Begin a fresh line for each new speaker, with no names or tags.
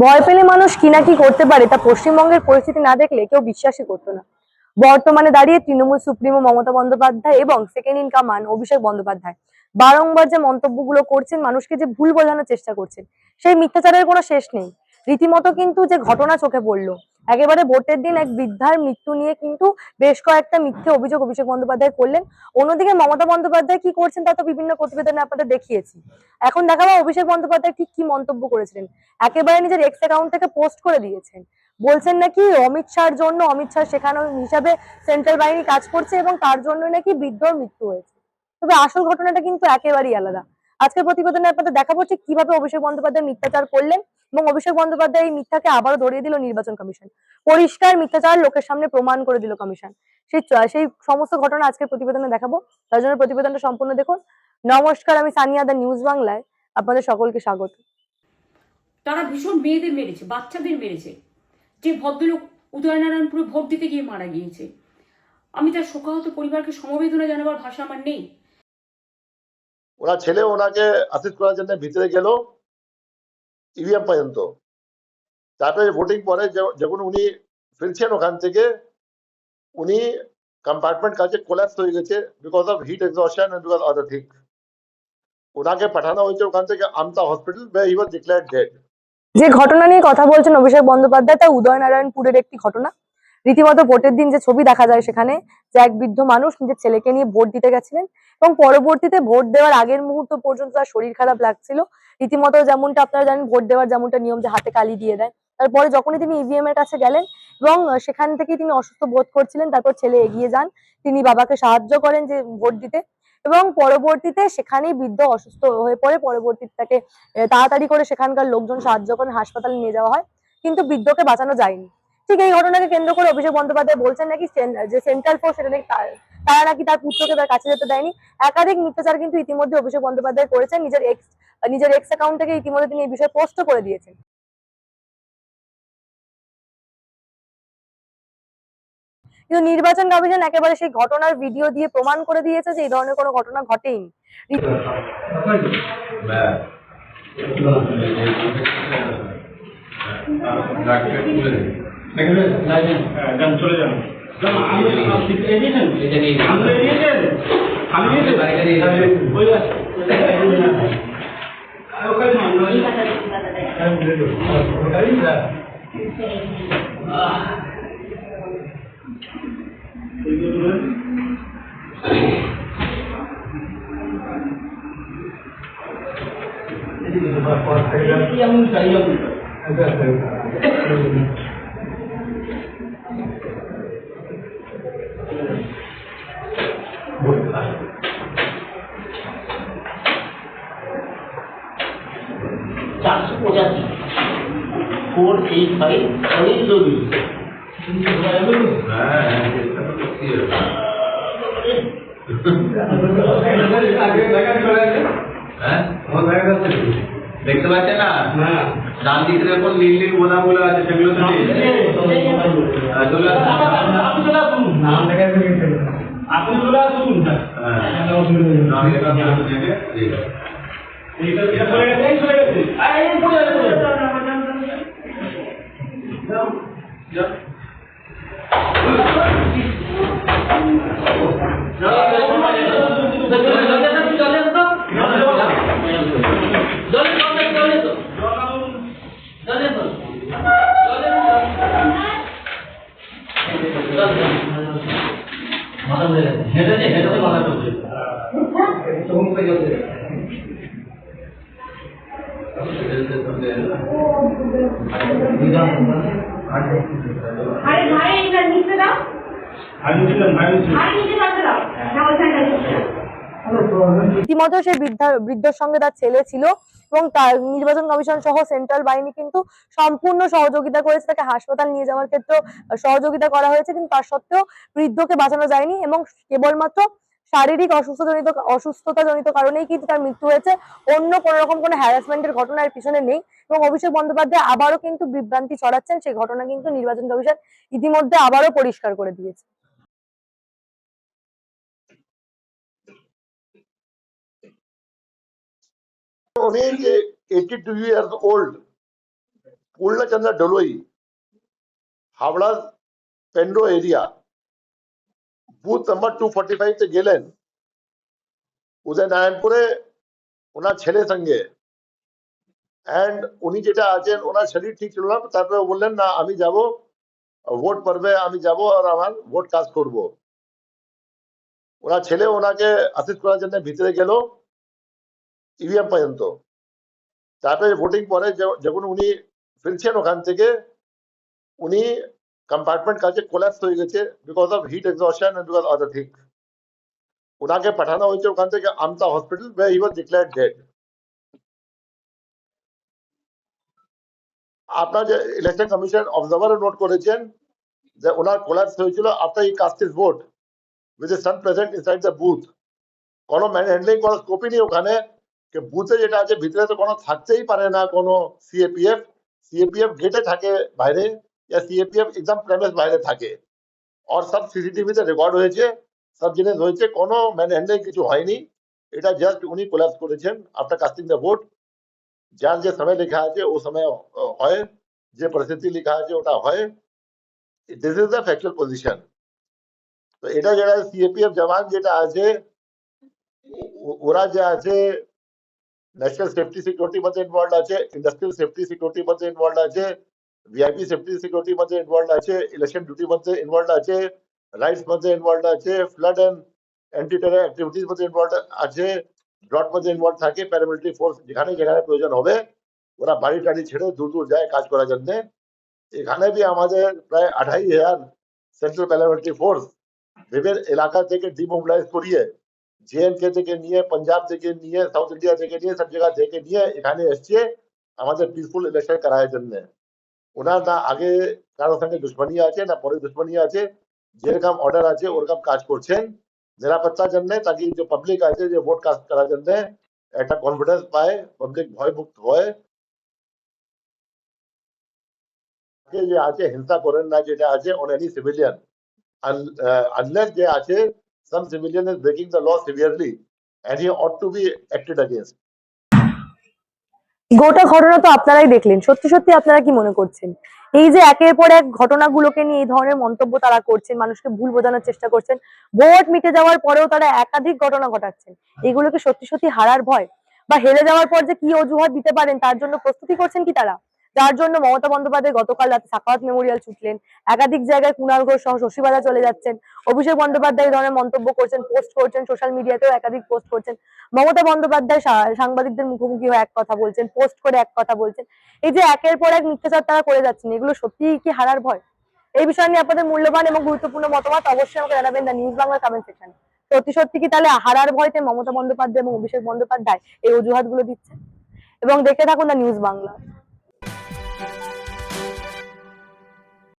ভয় পেলে মানুষ কি না কি করতে পারে তা পশ্চিমবঙ্গের পরিস্থিতি না দেখলে কেউ বিশ্বাসই করতো না। বর্তমানে দাঁড়িয়ে তৃণমূল সুপ্রিমো মমতা বন্দ্যোপাধ্যায় এবং second in command Abhishek Bandyopadhyay বারংবার যে মন্তব্যগুলো করছেন, মানুষকে যে ভুল বোঝানোর চেষ্টা করছেন, সেই মিথ্যাচারের কোনো শেষ নেই। রীতিমতো কিন্তু যে ঘটনা চোখে পড়লো, একেবারে ভোটের দিন এক বৃদ্ধার মৃত্যু নিয়ে কিন্তু বেশ কয়েকটা মিথ্যে অভিযোগ অভিষেক বন্দ্যোপাধ্যায় করলেন। অন্যদিকে মমতা বন্দ্যোপাধ্যায় কি করছেন তা তো বিভিন্ন প্রতিবেদনে আপনাদের দেখিয়েছি। এখন দেখাবো অভিষেক বন্দ্যোপাধ্যায় ঠিক কি মন্তব্য করেছিলেন। একেবারে নিজের এক্স অ্যাকাউন্ট থেকে পোস্ট করে দিয়েছেন, বলছেন নাকি অমিত শাহর জন্য, অমিত শাহ শেখানো হিসাবে সেন্ট্রাল বাহিনী কাজ করছে এবং তার জন্যই নাকি বৃদ্ধর মৃত্যু হয়েছে। তবে আসল ঘটনাটা কিন্তু একেবারেই আলাদা। আজকের প্রতিবেদনে আপনাদের দেখাবো ঠিক কিভাবে অভিষেক বন্দ্যোপাধ্যায় মিথ্যাচার করলেন এবং অভিষেক বন্দ্যোপাধ্যায় এই মিথ্যাকে আবারও ধরিয়ে দিল নির্বাচন কমিশন। পরিষ্কার মিথ্যাচার লোকের সামনে প্রমাণ করে দিল কমিশন। সেই সমস্ত ঘটনা আজকের প্রতিবেদনে দেখাবো, তার জন্য প্রতিবেদনটা সম্পূর্ণ দেখুন। নমস্কার, আমি সানিয়া, দ্য নিউজ বাংলায় আপনাদের সকলকে স্বাগত।
তারা ভীষণ মেয়েদের মেরেছে, বাচ্চাদের মেরেছে। যে ভদ্রলোক উদয়নারায়ণপুরে ভোট দিতে গিয়ে মারা গিয়েছে, আমি তার শোকাহত পরিবারকে সমবেদনা জানাবার ভাষা আমার নেই।
ওনার ছেলে ওনাকে অ্যাসিস্ট করার জন্য ভিতরে গেল ইভিএম পর্যন্ত। তারপরে ভোটিং পরে যখন উনি ফিরছেন ওখান থেকে, উনি কম্পার্টমেন্ট কাছে কোল্যাপস হয়ে গেছে because of heat exhaustion and because other thing. ওনাকে পাঠানো হয়েছে ওখান থেকে Amta hospital, where he was declared dead.
যে ঘটনা নিয়ে কথা বলছেন অভিষেক বন্দ্যোপাধ্যায় তা উদয়নারায়ণপুরের একটি ঘটনা। রীতিমতো ভোটের দিন যে ছবি দেখা যায় সেখানে, যে এক বৃদ্ধ মানুষ নিজের ছেলেকে নিয়ে ভোট দিতে গেছিলেন এবং পরবর্তীতে ভোট দেওয়ার আগের মুহূর্ত পর্যন্ত তার শরীর খারাপ লাগছিল। রীতিমতো যেমনটা আপনারা জানেন, ভোট দেওয়ার যেমনটা নিয়ম যে হাতে কালি দিয়ে দেয়, তারপরে যখনই তিনি ইভিএম এর কাছে গেলেন এবং সেখান থেকেই তিনি অসুস্থ বোধ করছিলেন, তারপর ছেলে এগিয়ে যান, তিনি বাবাকে সাহায্য করেন যে ভোট দিতে এবং পরবর্তীতে সেখানেই বৃদ্ধ অসুস্থ হয়ে পড়ে। পরবর্তীতে তাকে তাড়াতাড়ি করে সেখানকার লোকজন সাহায্য করেন, হাসপাতালে নিয়ে যাওয়া হয়, কিন্তু বৃদ্ধকে বাঁচানো যায়নি। ঠিক এই ঘটনাকে কেন্দ্র করে অভিষেক বন্দ্যোপাধ্যায় বলছেন নাকি যে সেন্ট্রাল ফোর্স সেটা নাকি তারা নাকি তার পুত্রকে তার কাছে যেতে দেয়নি। একাধিক মিথ্যাচার কিন্তু ইতিমধ্যে অভিষেক বন্দ্যোপাধ্যায় করেছেন। নিজের এক্স অ্যাকাউন্ট থেকে ইতিমধ্যে তিনি এই বিষয়ে পোস্ট করে দিয়েছেন। কিন্তু নির্বাচন কমিশন একেবারে সেই ঘটনার ভিডিও দিয়ে প্রমাণ করে দিয়েছে যে এই ধরনের কোনো ঘটনা ঘটেইনি।
চারশো 485 অনিল রবি।
দেখতে পাচ্ছেন না? ডান দিকে দেখুন নীল নীল বোনা গুলো আছে, সেগুলো তো
আপনি চলে আসুন।
রীতিমতো সেই বৃদ্ধর সঙ্গে তার ছেলে ছিল এবং তার নির্বাচন কমিশন সহ সেন্ট্রাল বাহিনী কিন্তু সম্পূর্ণ সহযোগিতা করেছে, তাকে হাসপাতাল নিয়ে যাওয়ার ক্ষেত্রে সহযোগিতা করা হয়েছে, কিন্তু তার সত্ত্বেও বৃদ্ধকে বাঁচানো যায়নি এবং কেবলমাত্র শারীরিক অসুস্থতাজনিত কারণেই কিন্তু তার মৃত্যু হয়েছে। অন্য কোন রকম কোনো হ্যারাসমেন্টের ঘটনা এর পিছনে নেই এবং অভিষেক বন্দ্যোপাধ্যায় আবারও কিন্তু বিভ্রান্তি ছড়াচ্ছেন। সেই ঘটনা কিন্তু নির্বাচন কমিশন ইতিমধ্যে আবারও পরিষ্কার করে দিয়েছে।
উনি 82 years old, पूर्णचंद्र Doloi Howrah पेंड्रो area booth number 245 তে গেলেন উদয়নারায়ণপুরে ওনার ছেলের সঙ্গে এন্ড উনি যেটা আছেন ওনার শরীর ঠিক ছিল না তারপরে বললেন না আমি যাব ভোট পড়বে আমি যাব আর আমার ভোট কাজ করব ওনার ছেলে ওনাকে অ্যাসিস্ট করার জন্য ভিতরে গেল ইভিএম পর্যন্ত তারপরে ভোটিং পরে যখন উনি ফিরছেন ওখান থেকে উনি কম্পার্টমেন্ট কাছে কোল্যাপস হয়ে গেছে because of heat exhaustion and because other thing ওনাকে পাঠানো হয়েছে ওখান থেকে Amta hospital where he was declared dead আপনার যে ইলেকশন কমিশন অবজারভার নোট করেছেন যে ওনার কোল্যাপস হয়েছিল after he cast his vote with the son present inside the booth কোনো ম্যান হ্যান্ডলিং করার স্কোপই নেই ওখানে যে বুথে যেটা আছে ভিতরে তো কোনো থাকতেই পারে না কোনো সিএপিএফ গেটে থাকে বাইরে या সিএপিএফ একদম প্রেমিস বাইরে থাকে আর সব সিসিটিভিতে রেকর্ড হয়েছে সব জিনিস হয়েছে কোনো ম্যান হ্যান্ডলিং কিছু হয়নি এটা জাস্ট উনি কোল্যাপস করেছেন আফটার কাস্টিং দ্য ভোট যার যে সময় লেখা আছে ও সময় হয় যে পরিস্থিতি লেখা আছে ওটা হয় this is the factual position তো এটা যেটা সিএপিএফ জওয়ান যেটা আছে ওরা যে আছে ন্যাশনাল সেফটি সিকিউরিটি মধ্যে ইনভলভ আছে ইন্ডাস্ট্রিয়াল সেফটি সিকিউরিটি মধ্যে ইনভলভ আছে ভিআইপি সেফটি সিকিউরিটি মধ্যে ইনভলভ আছে ইলেকশন ডিউটি মধ্যে ইনভলভ আছে রাইটস মধ্যে ইনভলভ আছে flood and anti terror activities মধ্যে ইনভলভ আছে ড্রট মধ্যে ইনভলভ থাকে প্যারামিলিটারি ফোর্স যেখানে যেখানে প্রয়োজন হবে ওরা বাড়ি টাড়ি ছেড়ে দূর দূর যায় কাজ করার জন্য এখানে বি আমাদের প্রায় ২৮,০০০ সেন্ট্রাল প্যারামিলিটারি ফোর্স বিভিন্ন এলাকা থেকে ডিমোবিলাইজ করিয়ে জেএনকে থেকে নিয়ে পাঞ্জাব থেকে নিয়ে সাউথ ইন্ডিয়া থেকে নিয়ে সব জায়গা থেকে নিয়ে এখানে এসছে আমাদের পিসফুল ইলেকশন করার জন্য ওনার না আগে কারোর সঙ্গে দুশ্মনী আছে না পরে দুশ্মনী আছে যেরকম অর্ডার আছে ওরকম কাজ করছেন নিরাপত্তার জন্য তাকি যে পাবলিক আছে যে ভোট কাস্ট করার জন্য একটা কনফিডেন্স পায় পাবলিক ভয়মুক্ত হয় যে আছে হিংসা করেন না যেটা আছে অন এনি সিভিলিয়ান unless যে আছে some civilian is breaking the law severely and he ought to be acted against
গোটা ঘটনা তো আপনারাই দেখলেন সত্যি সত্যি আপনারা কি মনে করছেন এই যে একের পর এক ঘটনাগুলোকে নিয়ে এই ধরনের মন্তব্য তারা করছেন মানুষকে ভুল বোঝানোর চেষ্টা করছেন ভোট মিটে যাওয়ার পরেও তারা একাধিক ঘটনা ঘটাচ্ছেন এগুলোকে সত্যি সত্যি হারার ভয় বা হেরে যাওয়ার পর যে কি অজুহাত দিতে পারেন তার জন্য প্রস্তুতি করছেন কি তারা যার জন্য মমতা বন্দ্যোপাধ্যায় গতকাল রাতে সাখাওয়াত মেমোরিয়াল ছুটলেন একাধিক জায়গায় কুণাল ঘোষ সহ শশীবালা চলে যাচ্ছেন অভিষেক বন্দ্যোপাধ্যায় এই ধরনের মন্তব্য করছেন পোস্ট করছেন সোশ্যাল মিডিয়াতেও একাধিক পোস্ট করছেন মমতা বন্দ্যোপাধ্যায় সাংবাদিকদের মুখোমুখি হয়ে এক কথা বলছেন পোস্ট করে এক কথা বলছেন এই যে একের পর এক মিথ্যাচার তারা করে যাচ্ছেন এগুলো সত্যিই কি হারার ভয় এই বিষয় নিয়ে আপনাদের মূল্যবান এবং গুরুত্বপূর্ণ মতামত অবশ্যই আমাকে জানাবেন দ্য নিউজ বাংলা কমেন্ট সেকশনে সত্যি সত্যি কি তাহলে হারার ভয়তে মমতা বন্দ্যোপাধ্যায় এবং অভিষেক বন্দ্যোপাধ্যায় এই অজুহাতগুলো দিচ্ছে এবং দেখতে থাকুন দ্য নিউজ বাংলা